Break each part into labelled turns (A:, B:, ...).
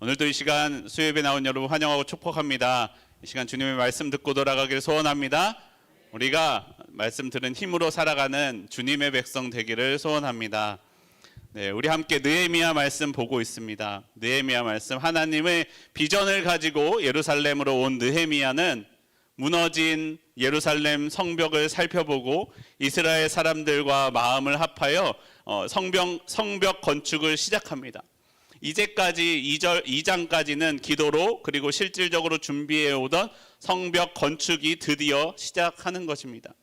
A: 오늘도 이 시간 수요예배 나온 여러분 환영하고 축복합니다. 이 시간 주님의 말씀 듣고 돌아가길 소원합니다. 우리가 말씀 들은 힘으로 살아가는 주님의 백성 되기를 소원합니다. 네, 우리 함께 느헤미야 말씀 보고 있습니다. 느헤미야 말씀, 하나님의 비전을 가지고 예루살렘으로 온 느헤미야는 무너진 예루살렘 성벽을 살펴보고 이스라엘 사람들과 마음을 합하여 성벽 건축을 시작합니다. 이제까지 2장까지는 기도로 그리고 실질적으로 준비해 오던 성벽 건축이 드디어 시작하는 것입니다.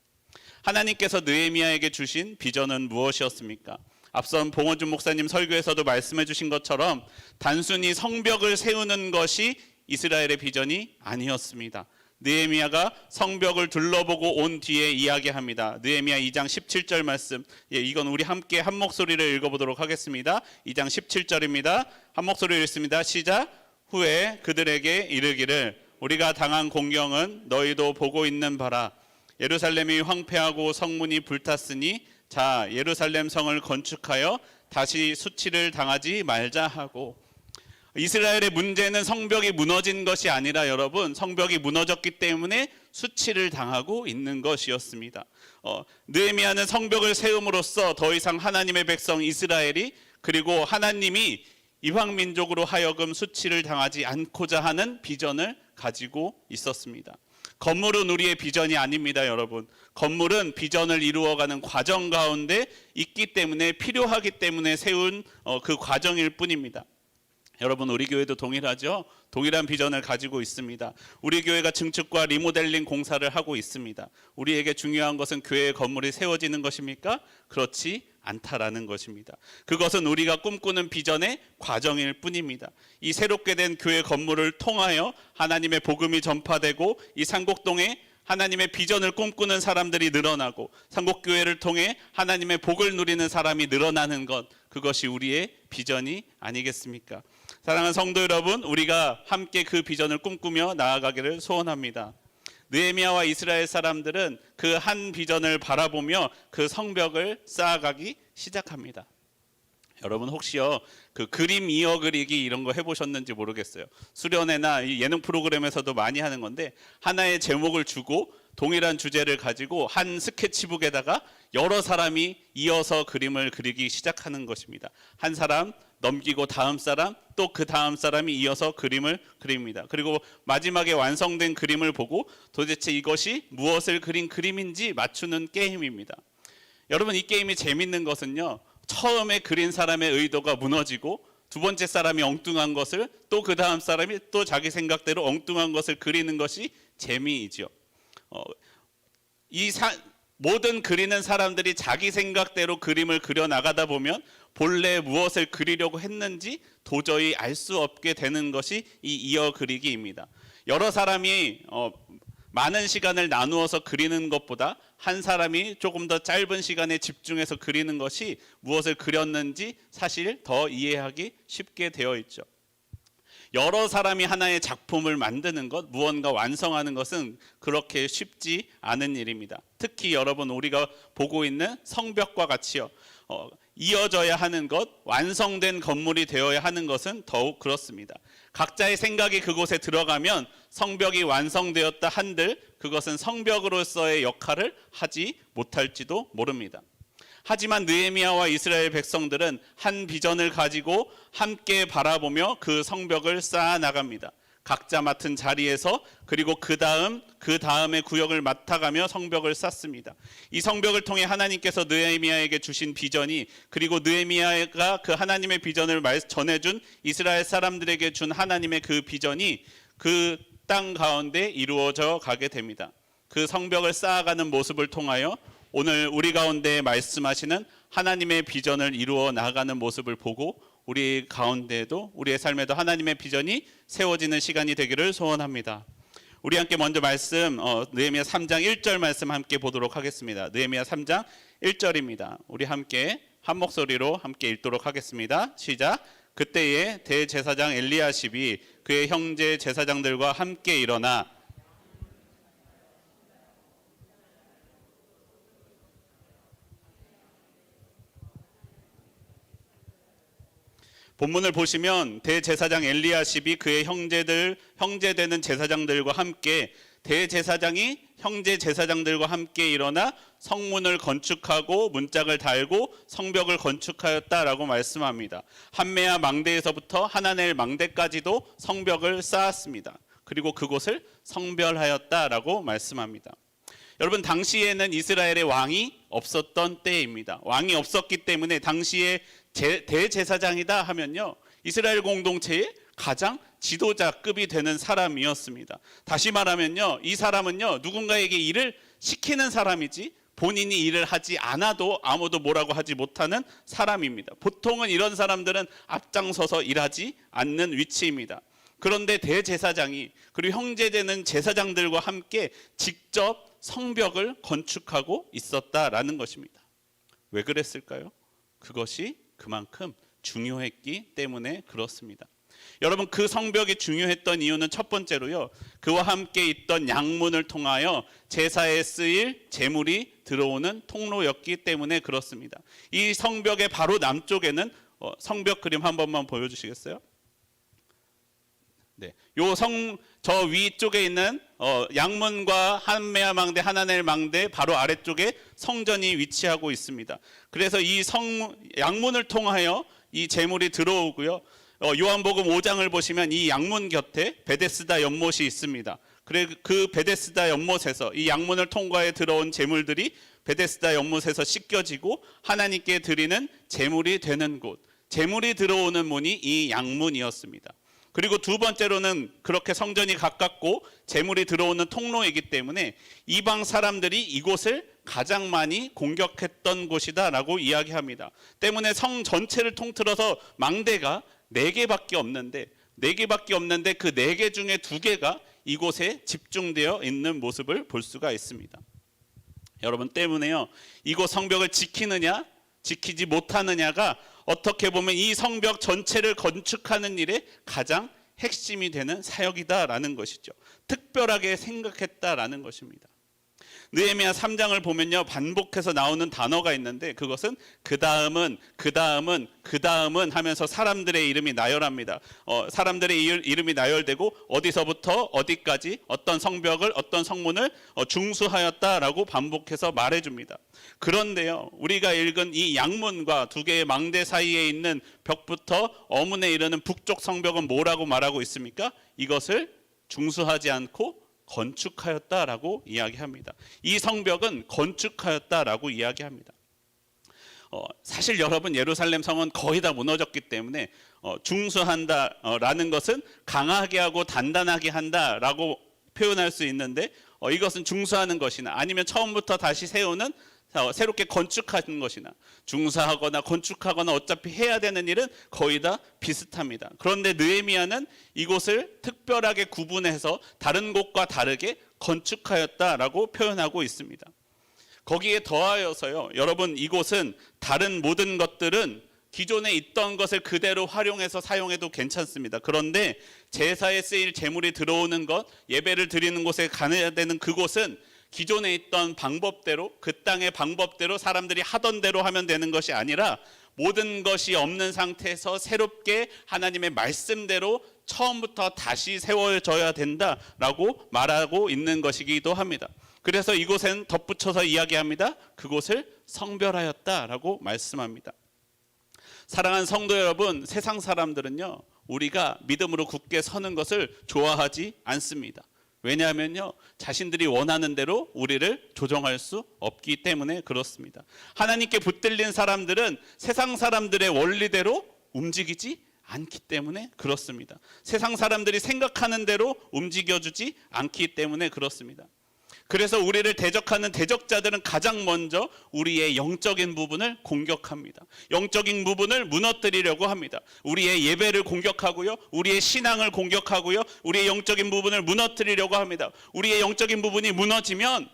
A: 하나님께서 느헤미야에게 주신 비전은 무엇이었습니까? 앞선 봉원준 목사님 설교에서도 말씀해 주신 것처럼 단순히 성벽을 세우는 것이 이스라엘의 비전이 아니었습니다. 느헤미야가 성벽을 둘러보고 온 뒤에 이야기합니다. 느헤미야 2장 17절 말씀, 이건 우리 함께 한 목소리를 읽어보도록 하겠습니다. 2장 17절입니다. 한 목소리로 읽습니다. 시작. 후에 그들에게 이르기를 우리가 당한 공경은 너희도 보고 있는 바라. 예루살렘이 황폐하고 성문이 불탔으니 자 예루살렘 성을 건축하여 다시 수치를 당하지 말자 하고. 이스라엘의 문제는 성벽이 무너진 것이 아니라 여러분, 성벽이 무너졌기 때문에 수치를 당하고 있는 것이었습니다. 느헤미야는 성벽을 세움으로써 더 이상 하나님의 백성 이스라엘이 그리고 하나님이 이방 민족으로 하여금 수치를 당하지 않고자 하는 비전을 가지고 있었습니다. 건물은 우리의 비전이 아닙니다, 여러분. 건물은 비전을 이루어가는 과정 가운데 있기 때문에, 필요하기 때문에 세운 그 과정일 뿐입니다. 여러분, 우리 교회도 동일하죠? 동일한 비전을 가지고 있습니다. 우리 교회가 증축과 리모델링 공사를 하고 있습니다. 우리에게 중요한 것은 교회의 건물이 세워지는 것입니까? 그렇지 않다라는 것입니다. 그것은 우리가 꿈꾸는 비전의 과정일 뿐입니다. 이 새롭게 된 교회 건물을 통하여 하나님의 복음이 전파되고 이 산곡동에 하나님의 비전을 꿈꾸는 사람들이 늘어나고 산곡교회를 통해 하나님의 복을 누리는 사람이 늘어나는 것, 그것이 우리의 비전이 아니겠습니까? 사랑하는 성도 여러분, 우리가 함께 그 비전을 꿈꾸며 나아가기를 소원합니다. 느헤미야와 이스라엘 사람들은 그 한 비전을 바라보며 그 성벽을 쌓아가기 시작합니다. 여러분 혹시요 그 그림 이어 그리기 이런 거 해보셨는지 모르겠어요. 수련회나 예능 프로그램에서도 많이 하는 건데, 하나의 제목을 주고 동일한 주제를 가지고 한 스케치북에다가 여러 사람이 이어서 그림을 그리기 시작하는 것입니다. 한 사람 넘기고 다음 사람, 또 그 다음 사람이 이어서 그림을 그립니다. 그리고 마지막에 완성된 그림을 보고 도대체 이것이 무엇을 그린 그림인지 맞추는 게임입니다. 여러분, 이 게임이 재밌는 것은요, 처음에 그린 사람의 의도가 무너지고 두 번째 사람이 엉뚱한 것을, 또 그 다음 사람이 또 자기 생각대로 엉뚱한 것을 그리는 것이 재미이죠. 모든 그리는 사람들이 자기 생각대로 그림을 그려 나가다 보면 본래 무엇을 그리려고 했는지 도저히 알 수 없게 되는 것이 이 이어 그리기입니다. 여러 사람이 많은 시간을 나누어서 그리는 것보다 한 사람이 조금 더 짧은 시간에 집중해서 그리는 것이 무엇을 그렸는지 사실 더 이해하기 쉽게 되어 있죠. 여러 사람이 하나의 작품을 만드는 것, 무언가 완성하는 것은 그렇게 쉽지 않은 일입니다. 특히 여러분, 우리가 보고 있는 성벽과 같이요, 이어져야 하는 것, 완성된 건물이 되어야 하는 것은 더욱 그렇습니다. 각자의 생각이 그곳에 들어가면 성벽이 완성되었다 한들 그것은 성벽으로서의 역할을 하지 못할지도 모릅니다. 하지만 느헤미야와 이스라엘 백성들은 한 비전을 가지고 함께 바라보며 그 성벽을 쌓아 나갑니다. 각자 맡은 자리에서, 그리고 그 다음의 구역을 맡아가며 성벽을 쌓습니다. 이 성벽을 통해 하나님께서 느헤미야에게 주신 비전이, 그리고 느헤미야가 그 하나님의 비전을 전해준 이스라엘 사람들에게 준 하나님의 그 비전이 그 땅 가운데 이루어져 가게 됩니다. 그 성벽을 쌓아가는 모습을 통하여 오늘 우리 가운데 말씀하시는 하나님의 비전을 이루어 나가는 모습을 보고 우리 가운데에도, 우리의 삶에도 하나님의 비전이 세워지는 시간이 되기를 소원합니다. 우리 함께 먼저 말씀, 느헤미야 3장 1절 말씀 함께 보도록 하겠습니다. 느헤미야 3장 1절입니다. 우리 함께 한 목소리로 함께 읽도록 하겠습니다. 시작. 그때에 대제사장 엘리야십이 그의 형제 제사장들과 함께 일어나 본문을 보시면 대제사장 엘리야십이 그의 형제 되는 제사장들과 함께 대제사장이 형제 제사장들과 함께 일어나 성문을 건축하고 문짝을 달고 성벽을 건축하였다라고 말씀합니다. 한메아 망대에서부터 하나넬 망대까지도 성벽을 쌓았습니다. 그리고 그곳을 성별하였다라고 말씀합니다. 여러분, 당시에는 이스라엘의 왕이 없었던 때입니다. 왕이 없었기 때문에 당시에 대제사장이다 하면요, 이스라엘 공동체의 가장 지도자급이 되는 사람이었습니다. 다시 말하면요, 이 사람은요, 누군가에게 일을 시키는 사람이지 본인이 일을 하지 않아도 아무도 뭐라고 하지 못하는 사람입니다. 보통은 이런 사람들은 앞장서서 일하지 않는 위치입니다. 그런데 대제사장이 그리고 형제되는 제사장들과 함께 직접 성벽을 건축하고 있었다라는 것입니다. 왜 그랬을까요? 그것이 그만큼 중요했기 때문에 그렇습니다. 여러분, 그 성벽이 중요했던 이유는 첫 번째로요, 그와 함께 있던 양문을 통하여 제사에 쓰일 제물이 들어오는 통로였기 때문에 그렇습니다. 이 성벽의 바로 남쪽에는 성벽 그림 한 번만 보여주시겠어요? 네, 저 위쪽에 있는 양문과 한메아 망대, 하나넬 망대 바로 아래쪽에 성전이 위치하고 있습니다. 그래서 이 양문을 통하여 이 제물이 들어오고요. 요한복음 5장을 보시면 이 양문 곁에 베데스다 연못이 있습니다. 그 베데스다 연못에서 이 양문을 통과해 들어온 제물들이 베데스다 연못에서 씻겨지고 하나님께 드리는 제물이 되는 곳, 제물이 들어오는 문이 이 양문이었습니다. 그리고 두 번째로는 그렇게 성전이 가깝고 제물이 들어오는 통로이기 때문에 이방 사람들이 이곳을 가장 많이 공격했던 곳이다라고 이야기합니다. 때문에 성 전체를 통틀어서 망대가 4개밖에 없는데 그 4개 중에 2개가 이곳에 집중되어 있는 모습을 볼 수가 있습니다. 여러분, 때문에요, 이곳 성벽을 지키느냐 지키지 못하느냐가 어떻게 보면 이 성벽 전체를 건축하는 일에 가장 핵심이 되는 사역이다라는 것이죠. 특별하게 생각했다라는 것입니다. 느헤미야 3장을 보면요, 반복해서 나오는 단어가 있는데 그것은 그 다음은 하면서 사람들의 이름이 나열합니다. 사람들의 이름이 나열되고 어디서부터 어디까지 어떤 성벽을 어떤 성문을 중수하였다라고 반복해서 말해줍니다. 그런데요, 우리가 읽은 이 양문과 2개의 망대 사이에 있는 벽부터 어문에 이르는 북쪽 성벽은 뭐라고 말하고 있습니까? 이것을 중수하지 않고 건축하였다라고 이야기합니다. 이 성벽은 건축하였다라고 이야기합니다. 사실 여러분, 예루살렘 성은 거의 다 무너졌기 때문에 중수한다라는 것은 강하게 하고 단단하게 한다라고 표현할 수 있는데 이것은 중수하는 것이나 아니면 처음부터 다시 세우는 새롭게 건축하는 것이나 중사하거나 건축하거나 어차피 해야 되는 일은 거의 다 비슷합니다. 그런데 느헤미야는 이곳을 특별하게 구분해서 다른 곳과 다르게 건축하였다라고 표현하고 있습니다. 거기에 더하여서요, 여러분, 이곳은 다른 모든 것들은 기존에 있던 것을 그대로 활용해서 사용해도 괜찮습니다. 그런데 제사에 쓰일 제물이 들어오는 것, 예배를 드리는 곳에 가야 되는 그곳은 기존에 있던 방법대로, 그 땅의 방법대로 사람들이 하던 대로 하면 되는 것이 아니라 모든 것이 없는 상태에서 새롭게 하나님의 말씀대로 처음부터 다시 세워져야 된다라고 말하고 있는 것이기도 합니다. 그래서 이곳엔 덧붙여서 이야기합니다. 그곳을 성별하였다라고 말씀합니다. 사랑하는 성도 여러분, 세상 사람들은요, 우리가 믿음으로 굳게 서는 것을 좋아하지 않습니다. 왜냐하면요, 자신들이 원하는 대로 우리를 조정할 수 없기 때문에 그렇습니다. 하나님께 붙들린 사람들은 세상 사람들의 원리대로 움직이지 않기 때문에 그렇습니다. 세상 사람들이 생각하는 대로 움직여주지 않기 때문에 그렇습니다. 그래서 우리를 대적하는 대적자들은 가장 먼저 우리의 영적인 부분을 공격합니다. 영적인 부분을 무너뜨리려고 합니다. 우리의 예배를 공격하고요, 우리의 신앙을 공격하고요, 우리의 영적인 부분을 무너뜨리려고 합니다. 우리의 영적인 부분이 무너지면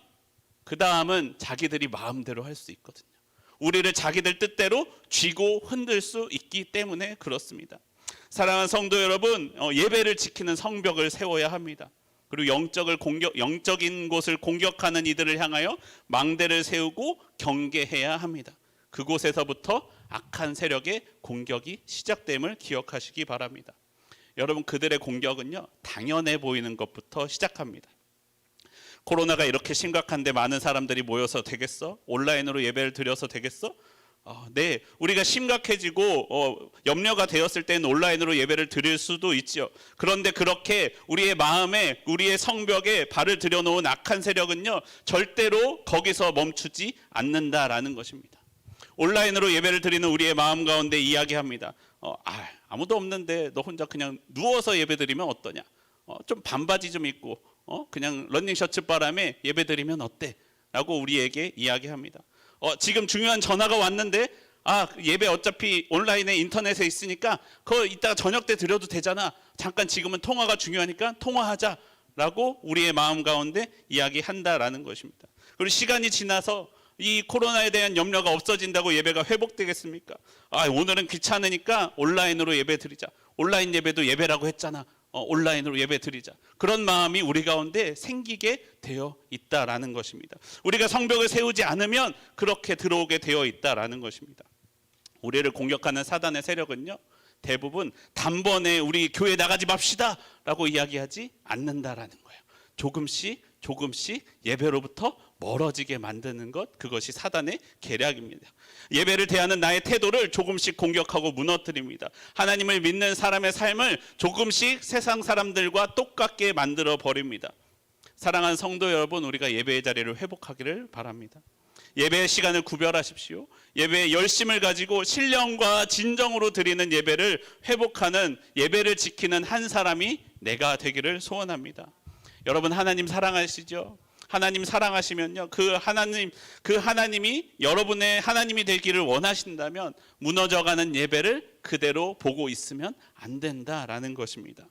A: 그 다음은 자기들이 마음대로 할 수 있거든요. 우리를 자기들 뜻대로 쥐고 흔들 수 있기 때문에 그렇습니다. 사랑하는 성도 여러분, 예배를 지키는 성벽을 세워야 합니다. 그리고 영적인 곳을 공격하는 이들을 향하여 망대를 세우고 경계해야 합니다. 그곳에서부터 악한 세력의 공격이 시작됨을 기억하시기 바랍니다. 여러분, 그들의 공격은요, 당연해 보이는 것부터 시작합니다. 코로나가 이렇게 심각한데 많은 사람들이 모여서 되겠어? 온라인으로 예배를 드려서 되겠어? 네, 우리가 심각해지고 염려가 되었을 때는 온라인으로 예배를 드릴 수도 있죠. 그런데 그렇게 우리의 마음에, 우리의 성벽에 발을 들여놓은 악한 세력은요, 절대로 거기서 멈추지 않는다라는 것입니다. 온라인으로 예배를 드리는 우리의 마음 가운데 이야기합니다. 아무도 없는데 너 혼자 그냥 누워서 예배 드리면 어떠냐? 좀 반바지 좀 입고 그냥 러닝 셔츠 바람에 예배 드리면 어때? 라고 우리에게 이야기합니다. 지금 중요한 전화가 왔는데 예배 어차피 온라인에 인터넷에 있으니까 그거 이따가 저녁 때 드려도 되잖아. 잠깐 지금은 통화가 중요하니까 통화하자 라고 우리의 마음 가운데 이야기한다라는 것입니다. 그리고 시간이 지나서 이 코로나에 대한 염려가 없어진다고 예배가 회복되겠습니까? 오늘은 귀찮으니까 온라인으로 예배 드리자. 온라인 예배도 예배라고 했잖아. 온라인으로 예배 드리자. 그런 마음이 우리 가운데 생기게 되어 있다라는 것입니다. 우리가 성벽을 세우지 않으면 그렇게 들어오게 되어 있다라는 것입니다. 우리를 공격하는 사단의 세력은요, 대부분 단번에 우리 교회 나가지 맙시다 라고 이야기하지 않는다라는 거예요. 조금씩 예배로부터 멀어지게 만드는 것, 그것이 사단의 계략입니다. 예배를 대하는 나의 태도를 조금씩 공격하고 무너뜨립니다. 하나님을 믿는 사람의 삶을 조금씩 세상 사람들과 똑같게 만들어 버립니다. 사랑하는 성도 여러분, 우리가 예배의 자리를 회복하기를 바랍니다. 예배의 시간을 구별하십시오. 예배의 열심을 가지고 신령과 진정으로 드리는 예배를 회복하는, 예배를 지키는 한 사람이 내가 되기를 소원합니다. 여러분, 하나님 사랑하시죠? 하나님 사랑하시면요, 그 하나님이 여러분의 하나님이 되기를 원하신다면 무너져가는 예배를 그대로 보고 있으면 안 된다라는 것입니다.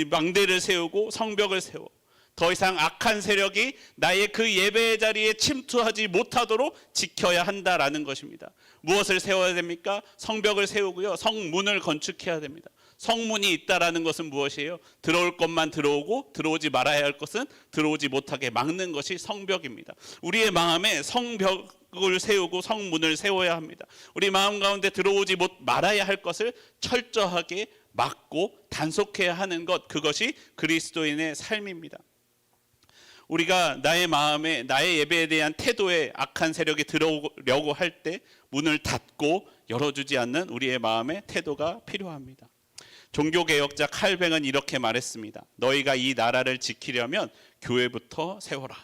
A: 망대를 세우고 성벽을 세워 더 이상 악한 세력이 나의 그 예배의 자리에 침투하지 못하도록 지켜야 한다라는 것입니다. 무엇을 세워야 됩니까? 성벽을 세우고요, 성문을 건축해야 됩니다. 성문이 있다라는 것은 무엇이에요? 들어올 것만 들어오고 들어오지 말아야 할 것은 들어오지 못하게 막는 것이 성벽입니다. 우리의 마음에 성벽을 세우고 성문을 세워야 합니다. 우리 마음 가운데 들어오지 말아야 할 것을 철저하게 막고 단속해야 하는 것, 그것이 그리스도인의 삶입니다. 우리가 나의 마음에, 나의 예배에 대한 태도에 악한 세력이 들어오려고 할 때 문을 닫고 열어주지 않는 우리의 마음의 태도가 필요합니다. 종교개혁자 칼뱅은 이렇게 말했습니다. 너희가 이 나라를 지키려면 교회부터 세워라.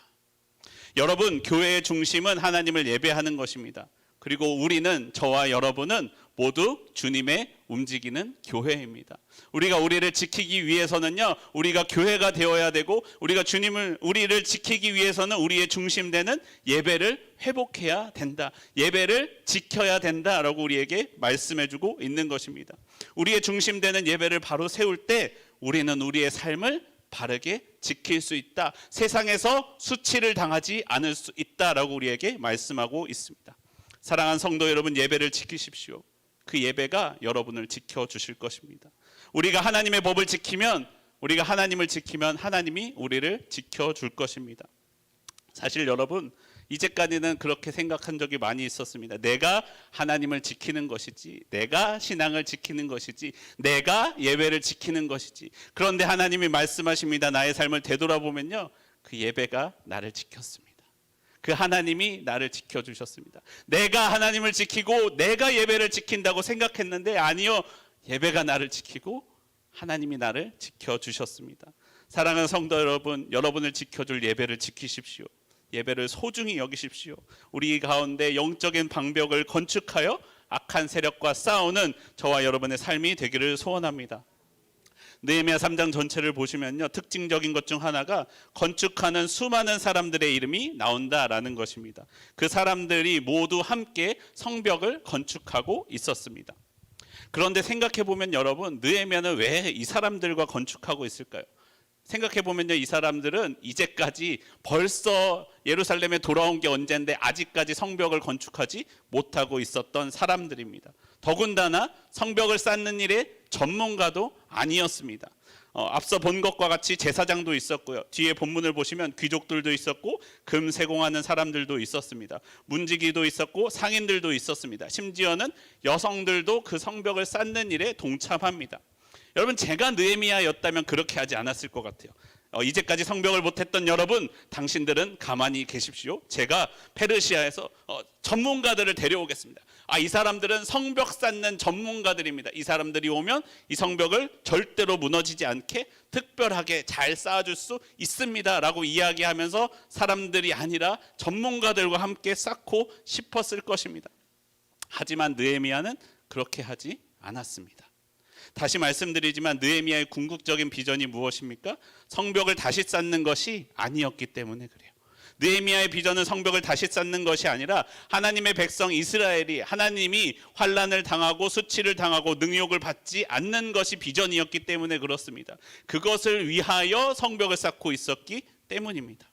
A: 여러분, 교회의 중심은 하나님을 예배하는 것입니다. 그리고 우리는, 저와 여러분은 모두 주님의 움직이는 교회입니다. 우리가 우리를 지키기 위해서는요, 우리가 교회가 되어야 되고, 우리를 지키기 위해서는 우리의 중심되는 예배를 회복해야 된다. 예배를 지켜야 된다라고 우리에게 말씀해주고 있는 것입니다. 우리의 중심되는 예배를 바로 세울 때 우리는 우리의 삶을 바르게 지킬 수 있다. 세상에서 수치를 당하지 않을 수 있다라고 우리에게 말씀하고 있습니다. 사랑하는 성도 여러분, 예배를 지키십시오. 그 예배가 여러분을 지켜주실 것입니다. 우리가 하나님의 법을 지키면, 우리가 하나님을 지키면 하나님이 우리를 지켜줄 것입니다. 사실 여러분, 이제까지는 그렇게 생각한 적이 많이 있었습니다. 내가 하나님을 지키는 것이지, 내가 신앙을 지키는 것이지, 내가 예배를 지키는 것이지. 그런데 하나님이 말씀하십니다. 나의 삶을 되돌아보면요, 그 예배가 나를 지켰습니다. 그 하나님이 나를 지켜주셨습니다. 내가 하나님을 지키고 내가 예배를 지킨다고 생각했는데 아니요, 예배가 나를 지키고 하나님이 나를 지켜주셨습니다. 사랑하는 성도 여러분, 여러분을 지켜줄 예배를 지키십시오. 예배를 소중히 여기십시오. 우리 가운데 영적인 방벽을 건축하여 악한 세력과 싸우는 저와 여러분의 삶이 되기를 소원합니다. 느헤미야 3장 전체를 보시면요, 특징적인 것 중 하나가 건축하는 수많은 사람들의 이름이 나온다라는 것입니다. 그 사람들이 모두 함께 성벽을 건축하고 있었습니다. 그런데 생각해 보면 여러분, 느헤미야는 왜 이 사람들과 건축하고 있을까요? 생각해 보면요, 이 사람들은 이제까지 벌써 예루살렘에 돌아온 게 언젠데 아직까지 성벽을 건축하지 못하고 있었던 사람들입니다. 더군다나 성벽을 쌓는 일에 전문가도 아니었습니다. 앞서 본 것과 같이 제사장도 있었고요. 뒤에 본문을 보시면 귀족들도 있었고 금 세공하는 사람들도 있었습니다. 문지기도 있었고 상인들도 있었습니다. 심지어는 여성들도 그 성벽을 쌓는 일에 동참합니다. 여러분, 제가 느헤미야였다면 그렇게 하지 않았을 것 같아요. 이제까지 성벽을 못했던 여러분, 당신들은 가만히 계십시오. 제가 페르시아에서 전문가들을 데려오겠습니다. 이 사람들은 성벽 쌓는 전문가들입니다. 이 사람들이 오면 이 성벽을 절대로 무너지지 않게 특별하게 잘 쌓아줄 수 있습니다 라고 이야기하면서 사람들이 아니라 전문가들과 함께 쌓고 싶었을 것입니다. 하지만 느헤미야는 그렇게 하지 않았습니다. 다시 말씀드리지만 느헤미야의 궁극적인 비전이 무엇입니까? 성벽을 다시 쌓는 것이 아니었기 때문에 그래요. 느헤미야의 비전은 성벽을 다시 쌓는 것이 아니라 하나님의 백성 이스라엘이 하나님이 환난을 당하고 수치를 당하고 능욕을 받지 않는 것이 비전이었기 때문에 그렇습니다. 그것을 위하여 성벽을 쌓고 있었기 때문입니다.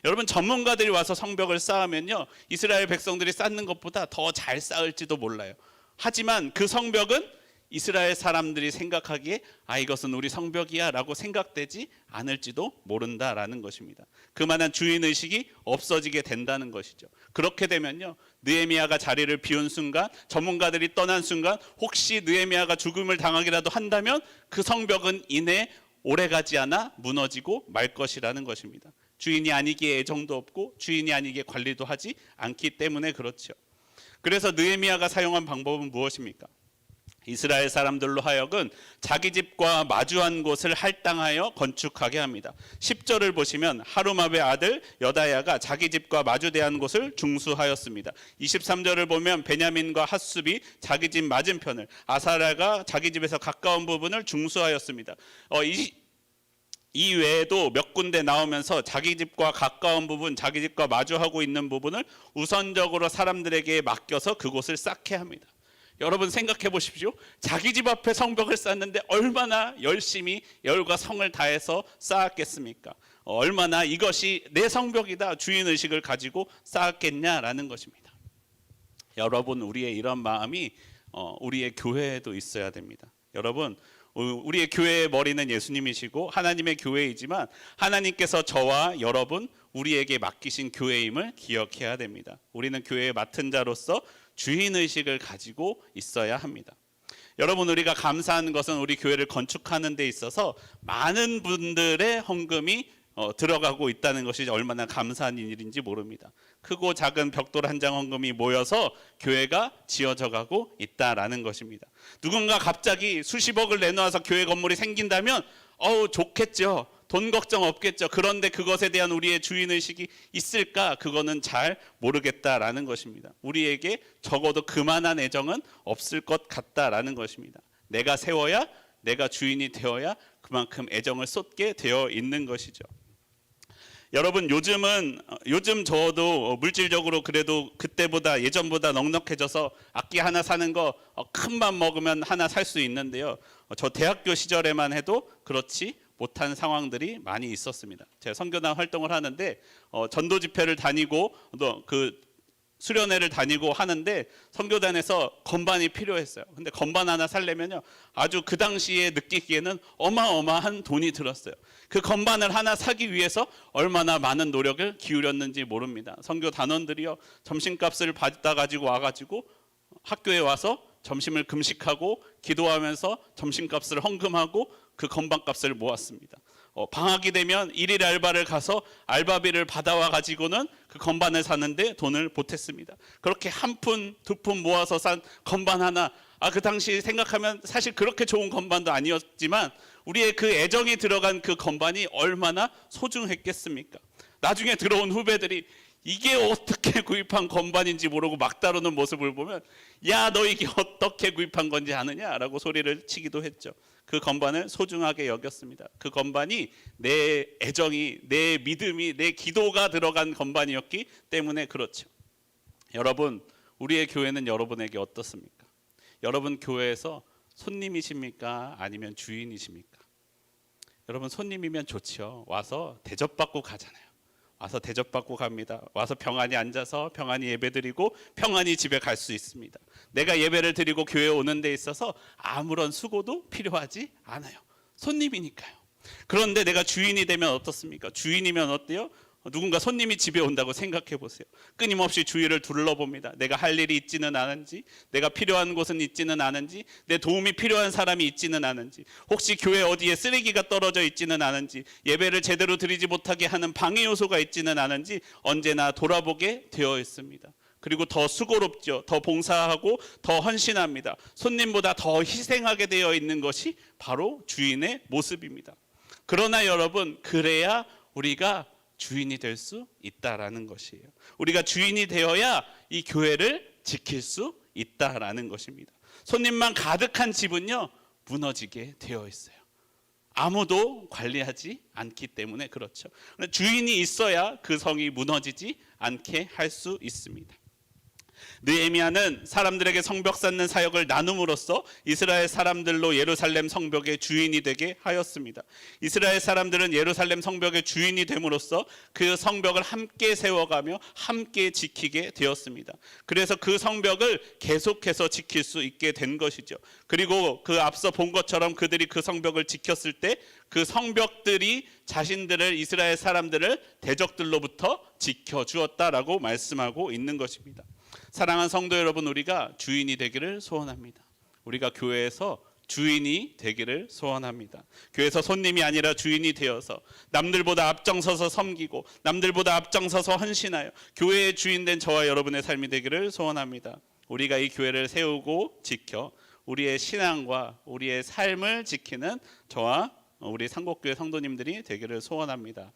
A: 여러분, 전문가들이 와서 성벽을 쌓으면요, 이스라엘 백성들이 쌓는 것보다 더 잘 쌓을지도 몰라요. 하지만 그 성벽은 이스라엘 사람들이 생각하기에 이것은 우리 성벽이야 라고 생각되지 않을지도 모른다라는 것입니다. 그만한 주인의식이 없어지게 된다는 것이죠. 그렇게 되면요, 느헤미야가 자리를 비운 순간, 전문가들이 떠난 순간 혹시 느헤미야가 죽음을 당하기라도 한다면 그 성벽은 이내 오래가지 않아 무너지고 말 것이라는 것입니다. 주인이 아니기에 애정도 없고 주인이 아니기에 관리도 하지 않기 때문에 그렇죠. 그래서 느헤미야가 사용한 방법은 무엇입니까? 이스라엘 사람들로 하여금 자기 집과 마주한 곳을 할당하여 건축하게 합니다. 10절을 보시면 하루마베 아들 여다야가 자기 집과 마주대한 곳을 중수하였습니다. 23절을 보면 베냐민과 핫숲이 자기 집 맞은편을, 아사랴가 자기 집에서 가까운 부분을 중수하였습니다. 이 외에도 몇 군데 나오면서 자기 집과 가까운 부분, 자기 집과 마주하고 있는 부분을 우선적으로 사람들에게 맡겨서 그곳을 쌓게 합니다. 여러분, 생각해 보십시오. 자기 집 앞에 성벽을 쌓는데 얼마나 열심히 열과 성을 다해서 쌓았겠습니까? 얼마나 이것이 내 성벽이다 주인의식을 가지고 쌓았겠냐라는 것입니다. 여러분, 우리의 이런 마음이 우리의 교회에도 있어야 됩니다. 여러분, 우리의 교회의 머리는 예수님이시고 하나님의 교회이지만 하나님께서 저와 여러분, 우리에게 맡기신 교회임을 기억해야 됩니다. 우리는 교회의 맡은 자로서 주인의식을 가지고 있어야 합니다. 여러분, 우리가 감사하는 것은 우리 교회를 건축하는 데 있어서 많은 분들의 헌금이 들어가고 있다는 것이 얼마나 감사한 일인지 모릅니다. 크고 작은 벽돌 한 장 헌금이 모여서 교회가 지어져 가고 있다라는 것입니다. 누군가 갑자기 수십억을 내놓아서 교회 건물이 생긴다면 좋겠죠. 돈 걱정 없겠죠. 그런데 그것에 대한 우리의 주인의식이 있을까? 그거는 잘 모르겠다라는 것입니다. 우리에게 적어도 그만한 애정은 없을 것 같다라는 것입니다. 내가 세워야, 내가 주인이 되어야 그만큼 애정을 쏟게 되어 있는 것이죠. 여러분, 요즘 저도 물질적으로 그래도 그때보다 예전보다 넉넉해져서 악기 하나 사는 거 큰 맘 먹으면 하나 살 수 있는데요. 저 대학교 시절에만 해도 그렇지 못한 상황들이 많이 있었습니다. 제가 선교단 활동을 하는데 전도 집회를 다니고 또 그 수련회를 다니고 하는데 선교단에서 건반이 필요했어요. 근데 건반 하나 살려면요, 아주 그 당시에 느끼기에는 어마어마한 돈이 들었어요. 그 건반을 하나 사기 위해서 얼마나 많은 노력을 기울였는지 모릅니다. 선교 단원들이요, 점심값을 받아 가지고 와가지고 학교에 와서 점심을 금식하고 기도하면서 점심값을 헌금하고 그 건반값을 모았습니다. 방학이 되면 일일 알바를 가서 알바비를 받아와 가지고는 그 건반을 사는데 돈을 보탰습니다. 그렇게 한 푼, 두 푼 모아서 산 건반 하나, 그 당시 생각하면 사실 그렇게 좋은 건반도 아니었지만 우리의 그 애정이 들어간 그 건반이 얼마나 소중했겠습니까? 나중에 들어온 후배들이 이게 어떻게 구입한 건반인지 모르고 막 다루는 모습을 보면, 야, 너 이게 어떻게 구입한 건지 아느냐라고 소리를 치기도 했죠. 그 건반을 소중하게 여겼습니다. 그 건반이 내 애정이, 내 믿음이, 내 기도가 들어간 건반이었기 때문에 그렇죠. 여러분, 우리의 교회는 여러분에게 어떻습니까? 여러분 교회에서 손님이십니까? 아니면 주인이십니까? 여러분, 손님이면 좋죠. 와서 대접받고 가잖아요. 와서 대접받고 갑니다. 와서 평안히 앉아서 평안히 예배드리고 평안히 집에 갈 수 있습니다. 내가 예배를 드리고 교회에 오는 데 있어서 아무런 수고도 필요하지 않아요. 손님이니까요. 그런데 내가 주인이 되면 어떻습니까? 주인이면 어때요? 누군가 손님이 집에 온다고 생각해 보세요. 끊임없이 주위를 둘러봅니다. 내가 할 일이 있지는 않은지, 내가 필요한 곳은 있지는 않은지, 내 도움이 필요한 사람이 있지는 않은지, 혹시 교회 어디에 쓰레기가 떨어져 있지는 않은지, 예배를 제대로 드리지 못하게 하는 방해 요소가 있지는 않은지 언제나 돌아보게 되어 있습니다. 그리고 더 수고롭죠. 더 봉사하고 더 헌신합니다. 손님보다 더 희생하게 되어 있는 것이 바로 주인의 모습입니다. 그러나 여러분, 그래야 우리가 주인이 될 수 있다라는 것이에요. 우리가 주인이 되어야 이 교회를 지킬 수 있다라는 것입니다. 손님만 가득한 집은요, 무너지게 되어 있어요. 아무도 관리하지 않기 때문에 그렇죠. 주인이 있어야 그 성이 무너지지 않게 할 수 있습니다. 느헤미야는 사람들에게 성벽 쌓는 사역을 나눔으로써 이스라엘 사람들로 예루살렘 성벽의 주인이 되게 하였습니다. 이스라엘 사람들은 예루살렘 성벽의 주인이 됨으로써 그 성벽을 함께 세워가며 함께 지키게 되었습니다. 그래서 그 성벽을 계속해서 지킬 수 있게 된 것이죠. 그리고 그 앞서 본 것처럼 그들이 그 성벽을 지켰을 때 그 성벽들이 자신들을, 이스라엘 사람들을 대적들로부터 지켜주었다라고 말씀하고 있는 것입니다. 사랑하는 성도 여러분, 우리가 주인이 되기를 소원합니다. 우리가 교회에서 주인이 되기를 소원합니다. 교회에서 손님이 아니라 주인이 되어서 남들보다 앞장서서 섬기고 남들보다 앞장서서 헌신하여 교회의 주인 된 저와 여러분의 삶이 되기를 소원합니다. 우리가 이 교회를 세우고 지켜 우리의 신앙과 우리의 삶을 지키는 저와 우리 상곡교회 성도님들이 되기를 소원합니다.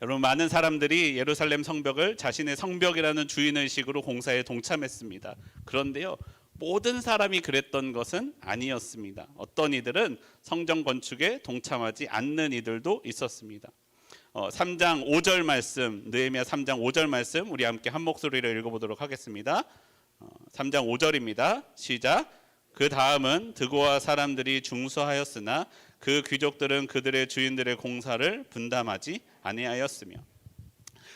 A: 여러분, 많은 사람들이 예루살렘 성벽을 자신의 성벽이라는 주인의식으로 공사에 동참했습니다. 그런데요, 모든 사람이 그랬던 것은 아니었습니다. 어떤 이들은 성전 건축에 동참하지 않는 이들도 있었습니다. 3장 5절 말씀, 느헤미야 3장 5절 말씀 우리 함께 한 목소리로 읽어보도록 하겠습니다. 3장 5절입니다. 시작. 그 다음은 드고아 사람들이 중수하였으나 그 귀족들은 그들의 주인들의 공사를 분담하지 아니하였으며,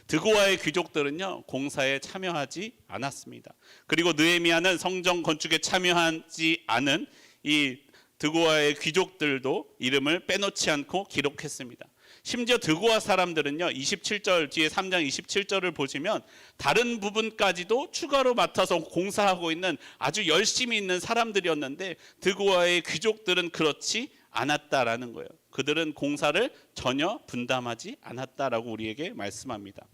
A: 드고아의 귀족들은요, 공사에 참여하지 않았습니다. 그리고 느헤미야는 성전 건축에 참여하지 않은 이 드고아의 귀족들도 이름을 빼놓지 않고 기록했습니다. 심지어 드고아 사람들은요, 27절 뒤에 3장 27절을 보시면 다른 부분까지도 추가로 맡아서 공사하고 있는 아주 열심히 있는 사람들이었는데 드고아의 귀족들은 그렇지 않았다라는 거예요. 그들은 공사를 전혀 분담하지 않았다라고 우리에게 말씀합니다.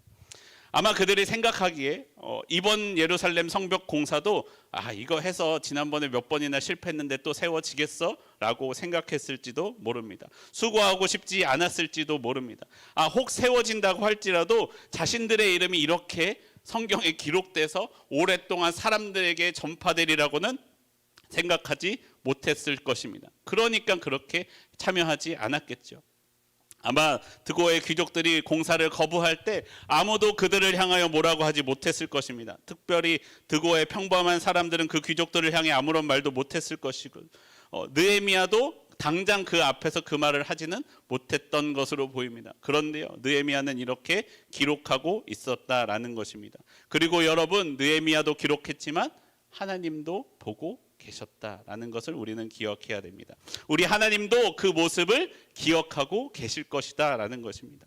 A: 아마 그들이 생각하기에 이번 예루살렘 성벽 공사도 이거 해서 지난번에 몇 번이나 실패했는데 또 세워지겠어? 라고 생각했을지도 모릅니다. 수고하고 싶지 않았을지도 모릅니다. 혹 세워진다고 할지라도 자신들의 이름이 이렇게 성경에 기록돼서 오랫동안 사람들에게 전파되리라고는 생각하지 못했을 것입니다. 그러니까 그렇게 참여하지 않았겠죠. 아마 드고아의 귀족들이 공사를 거부할 때 아무도 그들을 향하여 뭐라고 하지 못했을 것입니다. 특별히 드고아의 평범한 사람들은 그 귀족들을 향해 아무런 말도 못했을 것이고, 느헤미야도 당장 그 앞에서 그 말을 하지는 못했던 것으로 보입니다. 그런데요, 느헤미야는 이렇게 기록하고 있었다라는 것입니다. 그리고 여러분, 느헤미야도 기록했지만 하나님도 보고 계셨다라는 것을 우리는 기억해야 됩니다. 우리 하나님도 그 모습을 기억하고 계실 것이다라는 것입니다.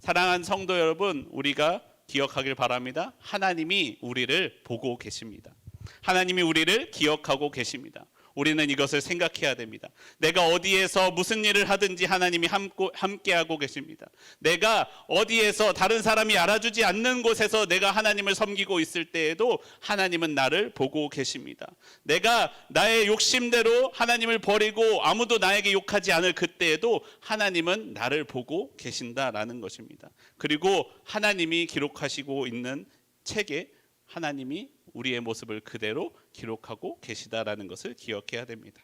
A: 사랑하는 성도 여러분, 우리가 기억하길 바랍니다. 하나님이 우리를 보고 계십니다. 하나님이 우리를 기억하고 계십니다. 우리는 이것을 생각해야 됩니다. 내가 어디에서 무슨 일을 하든지 하나님이 함께하고 계십니다. 내가 어디에서 다른 사람이 알아주지 않는 곳에서 내가 하나님을 섬기고 있을 때에도 하나님은 나를 보고 계십니다. 내가 나의 욕심대로 하나님을 버리고 아무도 나에게 욕하지 않을 그때에도 하나님은 나를 보고 계신다라는 것입니다. 그리고 하나님이 기록하시고 있는 책에 하나님이 우리의 모습을 그대로 기록하고 계시다라는 것을 기억해야 됩니다.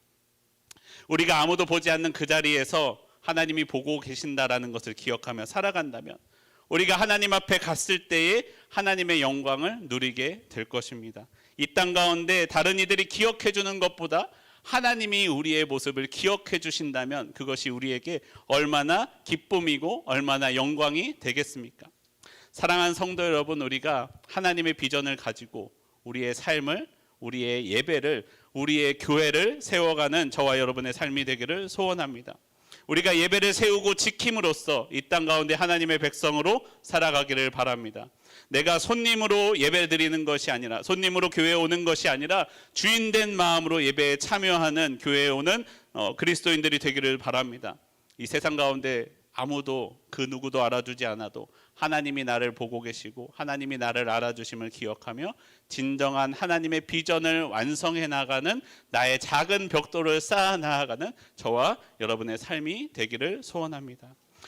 A: 우리가 아무도 보지 않는 그 자리에서 하나님이 보고 계신다라는 것을 기억하며 살아간다면 우리가 하나님 앞에 갔을 때에 하나님의 영광을 누리게 될 것입니다. 이 땅 가운데 다른 이들이 기억해 주는 것보다 하나님이 우리의 모습을 기억해 주신다면 그것이 우리에게 얼마나 기쁨이고 얼마나 영광이 되겠습니까? 사랑하는 성도 여러분, 우리가 하나님의 비전을 가지고 우리의 삶을, 우리의 예배를, 우리의 교회를 세워가는 저와 여러분의 삶이 되기를 소원합니다. 우리가 예배를 세우고 지킴으로써 이 땅 가운데 하나님의 백성으로 살아가기를 바랍니다. 내가 손님으로 예배 드리는 것이 아니라, 손님으로 교회에 오는 것이 아니라 주인된 마음으로 예배에 참여하는 교회에 오는 그리스도인들이 되기를 바랍니다. 이 세상 가운데 아무도 그 누구도 알아주지 않아도 하나님이 나를 보고 계시고 하나님이 나를 알아주심을 기억하며 진정한 하나님의 비전을 완성해 나가는 나의 작은 벽돌을 쌓아 나가는 저와 여러분의 삶이 되기를 소원합니다.